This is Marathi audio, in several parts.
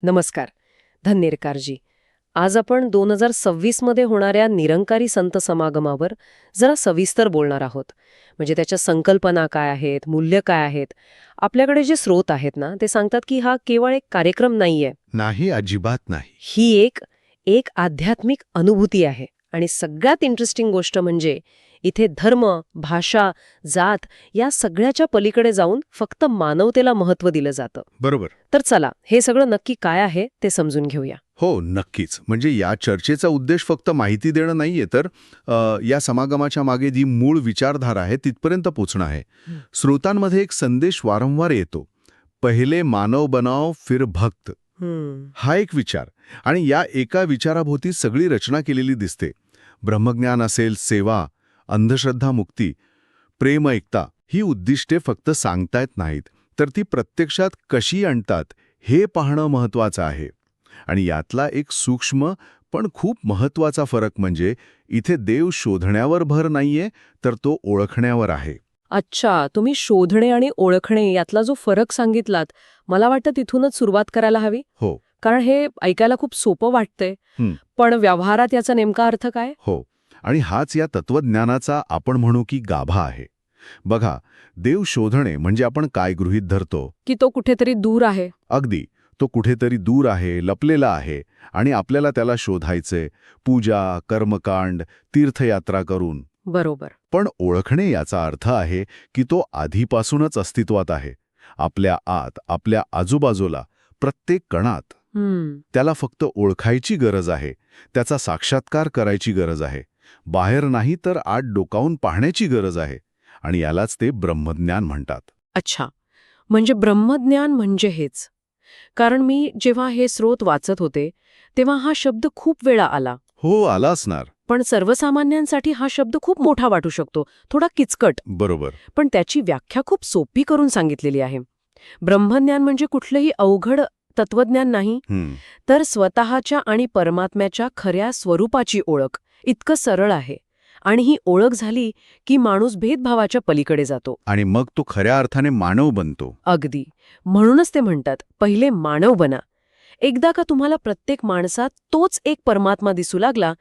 नमस्कार. धन्येरकारजी. आज आपण 2026 मध्ये होणाऱ्या निरंकारी संत समागमावर जरा सविस्तर बोलणार आहोत. म्हणजे त्याच्या संकल्पना काय आहेत, मूल्य काय आहेत. आपल्याकडे जे स्रोत आहेत ना, ते सांगतात की हा केवळ एक कार्यक्रम नाहीये. नाही, अजिबात नाही. ही एक एक आध्यात्मिक अनुभूती आहे. आणि सगळ्यात इंटरेस्टिंग गोष्ट म्हणजे इथे धर्म, भाषा, जात या सगळ्याच्या पलीकडे जाऊन फक्त मानवतेला महत्त्व दिलं जातं. बरोबर. तर चला, हे सगळं नक्की काय आहे ते समजून घेऊया. हो, नक्कीच. म्हणजे या चर्चेचा उद्देश फक्त माहिती देणं नाहीये, तर या समागमाच्या मागे जी मूळ विचारधारा आहे तिथपर्यंत पोचणं आहे. श्रोतांमध्ये एक संदेश वारंवार येतो, पहिले मानव बनाव फिर भक्त. हा एक विचार, आणि या एका विचाराभोवती सगळी रचना केलेली दिसते. ब्रह्मज्ञान असेल, सेवा, अंधश्रद्धा मुक्ती, प्रेम, एकता, ही उद्दिष्टे फक्त सांगतायत नाहीत, तर ती प्रत्यक्षात कशी आणतात हे पाहणं महत्त्वाचं आहे. आणि यातला एक सूक्ष्म पण खूप महत्त्वाचा फरक म्हणजे इथे देव शोधण्यावर भर नाहीये, तर तो ओळखण्यावर आहे. अच्छा, तुम्ही शोधणे आणि ओळखणे यातला जो फरक सांगितलात, मला वाटतं तिथूनच सुरुवात करायला हवी. हो. कारण हे ऐकायला खूप सोपं वाटतंय, पण व्यवहारात याचा नेमका अर्थ काय? हो, आणि हाच या तत्वज्ञानाचा आपण म्हणू की गाभा आहे. बघा, देव शोधणे म्हणजे आपण काय गृहीत धरतो की तो कुठेतरी दूर आहे. अगदी, तो कुठेतरी दूर आहे, लपलेला आहे, आणि आपल्याला त्याला शोधायचे पूजा, कर्मकांड, तीर्थयात्रा करून. बरोबर. पण ओळखणे याचा अर्थ आहे की तो आधीपासूनच अस्तित्वात आहे, आपल्या आत, आपल्या आजूबाजूला, प्रत्येक कणात. त्याला फक्त ओळखायची गरज आहे, त्याचा साक्षात्कार करायची गरज आहे. बाहेर नाही तर आत डोकावून पाहण्याची गरज आहे, आणि यालाच ते ब्रह्मज्ञान म्हणतात. अच्छा, म्हणजे ब्रह्मज्ञान म्हणजे हेच. कारण मी जेव्हा हे स्रोत वाचत होते तेव्हा हा शब्द खूप वेळा आला. हो, आला असणार. पण सर्वसामान्यांसाठी हा शब्द खूप मोठा वाटू शकतो, थोडा किचकट. बरोबर. पण त्याची व्याख्या खूप सोपी करून सांगितलेली आहे. ब्रह्मज्ञान म्हणजे कुठलंही अवघड तत्वज्ञान नाही, तर स्वतःच्या आणि परमात्म्याच्या खऱ्या स्वरूपाची ओळख. इतकं सरळ आहे. आणि ही ओळख झाली की माणूस भेदभावाच्या पलीकडे जातो, आणि मग तो खऱ्या अर्थाने मानव बनतो. अगदी. म्हणूनच ते म्हणतात, पहिले मानव बना. एकदा का तुम्हाला प्रत्येक माणसात तोच एक परमात्मा दिसू लागला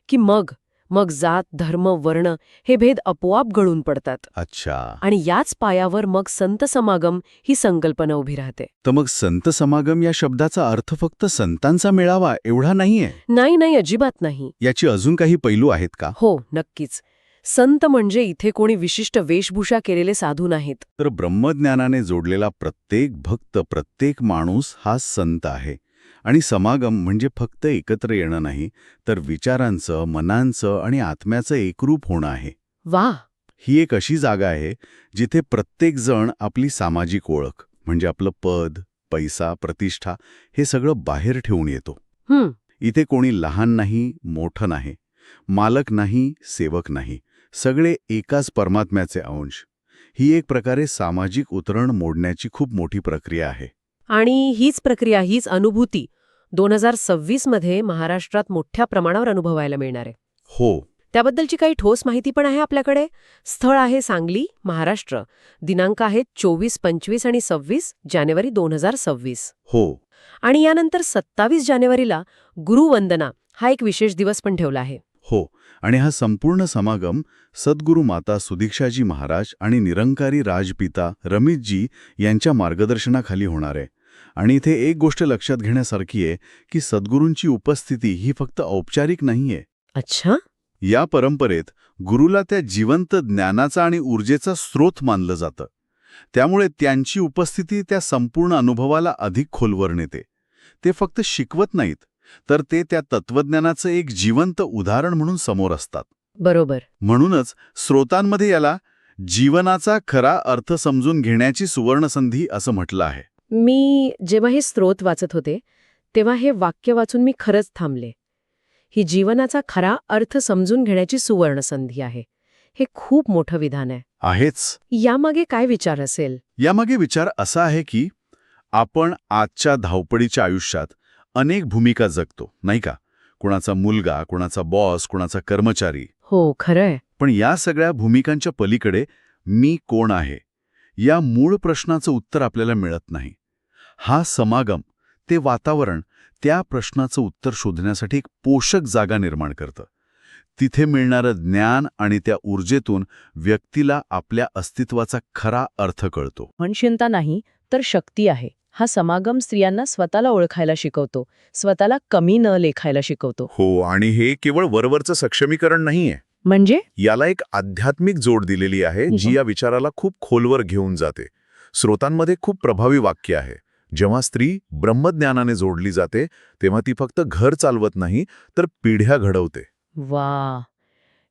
की मग जात, धर्म, वर्ण हे भेद आपोआप गळून पडतात. अच्छा. आणि याच पायावर मग संत समागम ही संकल्पना उभी राहते. तर मग संत समागम या शब्दाचा अर्थ फक्त संतांचा मेळावा एवढा नाहीये? नाही, अजिबात नाही. याची अजून काही पैलू आहेत का? हो, नक्कीच. संत म्हणजे इथे कोणी विशिष्ट वेशभूषा केलेले साधू नाहीत. तर ब्रह्मज्ञानाने जोडलेला प्रत्येक भक्त, प्रत्येक माणूस हा संत आहे. आणि समागम म्हणजे फक्त एकत्र येणं नाही, तर विचारांचं, मनांचं आणि आत्म्याचं एकरूप होणं आहे. वाह! ही एक अशी जागा आहे जिथे प्रत्येक जण आपली सामाजिक ओळख, म्हणजे आपलं पद, पैसा, प्रतिष्ठा हे सगळं बाहेर ठेवून येतो. इथे कोणी लहान नाही, मोठं नाही, मालक नाही, सेवक नाही, सगळे एकाच परमात्म्याचे अंश. ही एक प्रकारे सामाजिक उतरण मोडण्याची खूप मोठी प्रक्रिया आहे. आणि हीच प्रक्रिया, हीच अनुभूती 2026 मध्ये महाराष्ट्रात मोठ्या प्रमाणावर अनुभवायला मिळणार आहे. हो. त्याबद्दलची काही ठोस माहिती पण आहे आपल्याकडे. स्थळ आहे सांगली, महाराष्ट्र. दिनांक आहेत 24, 25 आणि 26 जानेवारी 2026. हो. आणि यानंतर 27 जानेवारीला गुरुवंदना हा एक विशेष दिवस पण ठेवला आहे. हो, आणि हा संपूर्ण समागम सद्गुरू माता सुदीक्षाजी महाराज आणि निरंकारी राजपिता रमेशजी यांच्या मार्गदर्शनाखाली होणार आहे. आणि इथे एक गोष्ट लक्षात घेण्यासारखी आहे की सद्गुरूंची उपस्थिती ही फक्त औपचारिक नाहीये. अच्छा. या परंपरेत गुरुला त्या जिवंत ज्ञानाचा आणि ऊर्जेचा स्रोत मानलं जातं. त्यामुळे त्यांची उपस्थिती त्या संपूर्ण अनुभवाला अधिक खोलवर नेते. ते फक्त शिकवत नाहीत, तर ते त्या तत्वज्ञानाचं एक जिवंत उदाहरण म्हणून समोर असतात. बरोबर. म्हणूनच श्रोतांमध्ये याला जीवनाचा खरा अर्थ समजून घेण्याची सुवर्णसंधी असं म्हटलं आहे. मी जेव्हा हे स्रोत वाचत होते तेव्हा हे वाक्य वाचून मी खरंच थांबले. ही जीवनाचा खरा अर्थ समजून घेण्याची सुवर्णसंधी आहे. हे खूप मोठं विधान आहे. आहेच. यामागे काय विचार असेल? यामागे विचार असा आहे की आपण आजच्या धावपळीच्या आयुष्यात अनेक भूमिका जगतो, नाही का? कुणाचा मुलगा, कुणाचा बॉस, कुणाचा कर्मचारी. हो, खरंय. पण या सगळ्या भूमिकांच्या पलीकडे मी कोण आहे या मूळ प्रश्नाचं उत्तर आपल्याला मिळत नाही. हा समागम ते वातावरण त्या प्रश्नाचं उत्तर शोधण्यासाठी एक पोषक जागा निर्माण करतं. तिथे मिळणारं ज्ञान आणि त्या ऊर्जेतून व्यक्तीला आपल्या अस्तित्वाचा खरा अर्थ कळतो. सहनशीलता नाही तर शक्ती आहे. हा समागम स्त्रियांना स्वतःला ओळखायला शिकवतो, स्वतःला कमी न लेखायला शिकवतो. हो, आणि हे केवळ वरवरचं सक्षमीकरण नाहीये. म्हणजे याला एक आध्यात्मिक जोड दिलेली आहे जी या विचाराला खूप खोलवर घेऊन जाते. स्रोतांमध्ये खूप प्रभावी वाक्य आहे. जेव्हा स्त्री ब्रह्मज्ञानाने जोडली जाते तेव्हा ती फक्त घर चालवत नाही तर पिढ्या घडवते. वा,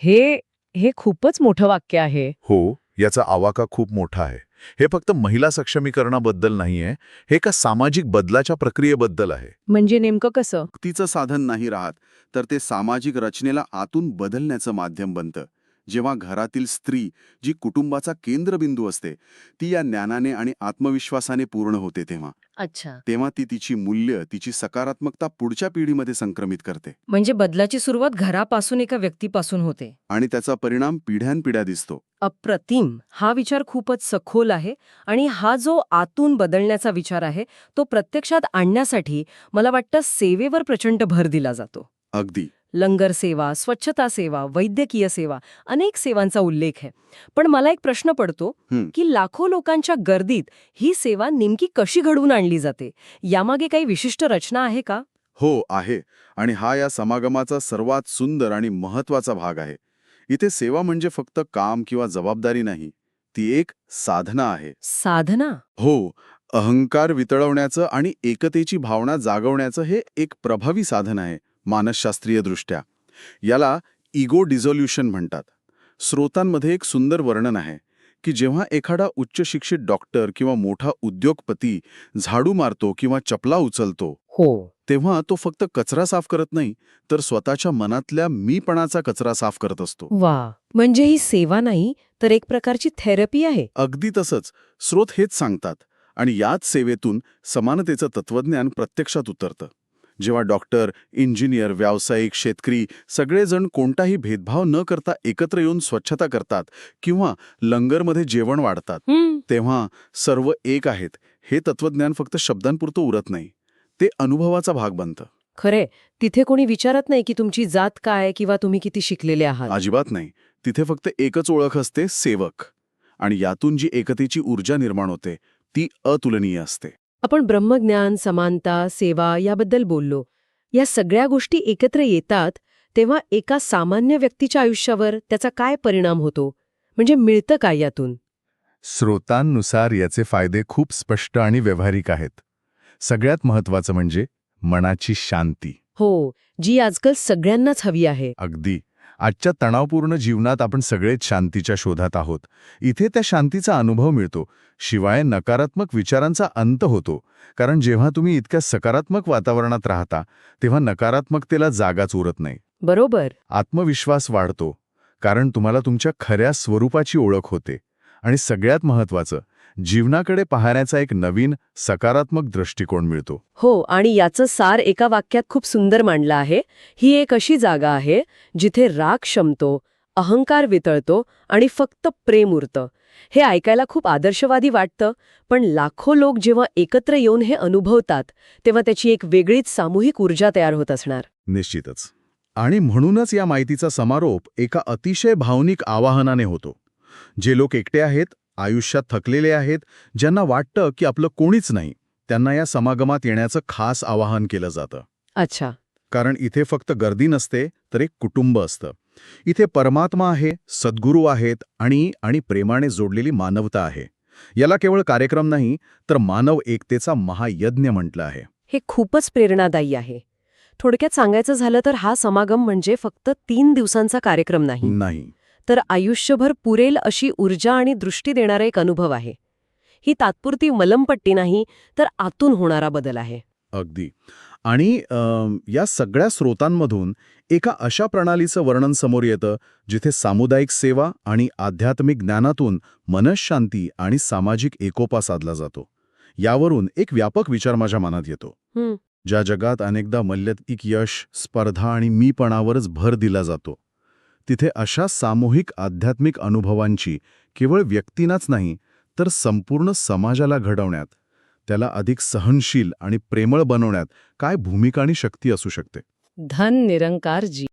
हे हे खूपच मोठं वाक्य आहे. हो, याचा आवाका खूप मोठा आहे. हे फक्त महिला सक्षमीकरणाबद्दल नाहीये, हे एका सामाजिक बदलाच्या प्रक्रियेबद्दल आहे. म्हणजे नेमकं कसं? मुक्तीचं साधन नाही राहत, तर ते सामाजिक रचनेला आतून बदलण्याचं माध्यम बनतं. जेव्हा घरातील स्त्री, जी कुटुंबाचा केंद्रबिंदू असते, ती या ज्ञानाने आणि आत्मविश्वासाने पूर्ण होते तेव्हा ती तिची मूल्य, तिची सकारात्मकता पुढच्या पिढीमध्ये संक्रमित करते. म्हणजे बदलाची सुरुवात घरापासून, एका व्यक्तीपासून होते. आणि त्याचा परिणाम पिढ्यानपिढ्या दिसतो. अप्रतिम. हा विचार खूपच सखोल आहे आणि हा जो आतून बदलण्याचा विचार आहे तो प्रत्यक्षात आणण्यासाठी मला वाटतं सेवेवर प्रचंड भर दिला जातो. अगदी. लंगर सेवा, स्वच्छता सेवा, वैद्यकीय सेवा, अनेक सेवांचा उल्लेख आहे. पण मला एक प्रश्न पडतो की लाखो लोकांच्या गर्दीत ही सेवा नेमकी कशी घडवून आणली जाते? यामागे काही विशिष्ट रचना आहे का? हो, आहे. आणि हा या समागमाचा सर्वात सुंदर आणि महत्वाचा भाग आहे. इथे सेवा म्हणजे फक्त काम किंवा जबाबदारी नाही, ती एक साधना आहे. साधना? हो, अहंकार वितळवण्याचं आणि एकतेची भावना जागवण्याचं हे एक प्रभावी साधन आहे मानसशास्त्रीय दृष्ट्या. याला इगो डिझोल्युशन म्हणतात. स्रोतांमध्ये एक सुंदर वर्णन आहे की जेव्हा एखादा उच्च शिक्षित डॉक्टर किंवा मोठा उद्योगपती झाडू मारतो किंवा चपला उचलतो, हो. तेव्हा तो फक्त कचरा साफ करत नाही, तर स्वतःच्या मनातल्या मीपणाचा कचरा साफ करत असतो. वा, म्हणजे ही सेवा नाही तर एक प्रकारची थेरपी आहे. अगदी तसंच स्रोत हेच सांगतात. आणि याच सेवेतून समानतेचं तत्वज्ञान प्रत्यक्षात उतरतं. जेव्हा डॉक्टर, इंजिनियर, व्यावसायिक, शेतकरी सगळेजण कोणताही भेदभाव न करता एकत्र येऊन स्वच्छता करतात किंवा लंगरमध्ये जेवण वाढतात, तेव्हा सर्व एक आहेत हे तत्वज्ञान फक्त शब्दांपुरतं उरत नाही, ते अनुभवाचा भाग बनतं. खरे, तिथे कोणी विचारत नाही की तुमची जात काय किंवा तुम्ही किती शिकलेले आहात. अजिबात नाही. तिथे फक्त एकच ओळख असते, सेवक. आणि यातून जी एकतेची ऊर्जा निर्माण होते ती अतुलनीय असते. आपण ब्रह्मज्ञान, समानता, सेवा याबद्दल बोललो. या सगळ्या गोष्टी एकत्र येतात तेव्हा एका सामान्य व्यक्तीच्या आयुष्यावर त्याचा काय परिणाम होतो? म्हणजे मिळतं काय यातून? स्रोतांनुसार याचे फायदे खूप स्पष्ट आणि व्यावहारिक आहेत. सगळ्यात महत्त्वाचं म्हणजे मनाची शांती. हो, जी आजकाल सगळ्यांनाच हवी आहे. अगदी. आजच्या तणावपूर्ण जीवनात आपण सगळेच शांतीच्या शोधात आहोत. इथे त्या शांतीचा अनुभव मिळतो. शिवाय नकारात्मक विचारांचा अंत होतो. कारण जेव्हा तुम्ही इतक्या सकारात्मक वातावरणात राहता तेव्हा नकारात्मकतेला जागाच उरत नाही. बरोबर. आत्मविश्वास वाढतो. कारण तुम्हाला तुमच्या खऱ्या स्वरूपाची ओळख होते. आणि सगळ्यात महत्त्वाचं, जीवनाकडे पाहण्याचा एक नवीन सकारात्मक दृष्टिकोन मिळतो. हो, आणि याचं सार एका वाक्यात खूप सुंदर मांडलं आहे. ही एक अशी जागा आहे जिथे राग शमतो, अहंकार वितळतो आणि फक्त प्रेम उरतं. हे ऐकायला खूप आदर्शवादी वाटतं, पण लाखो लोक जेव्हा एकत्र येऊन हे अनुभवतात तेव्हा त्याची एक वेगळीच सामूहिक ऊर्जा तयार होत असणार. निश्चितच. आणि म्हणूनच या माहितीचा समारोप एका अतिशय भावनिक आवाहनाने होतो. जे लोक एकटे आहेत, आयुष्यात थकलेले आहेत, ज्यांना वाटतं की आपलं कोणीच नाही, त्यांना या समागमात येण्याचं खास आवाहन केलं जातं. अच्छा. कारण इथे फक्त गर्दी नसते तर एक कुटुंब असतं. इथे परमात्मा आहे, सद्गुरू आहेत आणि प्रेमाने जोडलेली मानवता आहे. याला केवळ कार्यक्रम नाही तर मानव एकतेचा महायज्ञ म्हटलं आहे. हे खूपच प्रेरणादायी आहे. थोडक्यात सांगायचं झालं तर हा समागम म्हणजे फक्त 3 दिवसांचा कार्यक्रम नाही, तर आयुष्यभर पुरेल अशी ऊर्जा आणि दृष्टी देणारा एक अनुभव आहे. ही तात्पुरती मलमपट्टी नाही तर आतून होणारा बदल आहे. अगदी. आणि या सगळ्या स्रोतांमधून एका अशा प्रणालीचं वर्णन समोर येतं जिथे सामुदायिक सेवा आणि आध्यात्मिक ज्ञानातून मनःशांती आणि सामाजिक एकोपा साधला जातो. यावरून एक व्यापक विचार माझ्या मनात येतो. ज्या जगात अनेकदा मल्लैकिक यश, स्पर्धा आणि मीपणावरच भर दिला जातो, तिथे अशा सामूहिक आध्यात्मिक अनुभवांची केवळ व्यक्तींनाच नाही तर संपूर्ण समाजाला घडवण्यात, त्याला अधिक सहनशील आणि प्रेमळ बनवण्यात काय भूमिका आणि शक्ती असू शकते? धन निरंकार जी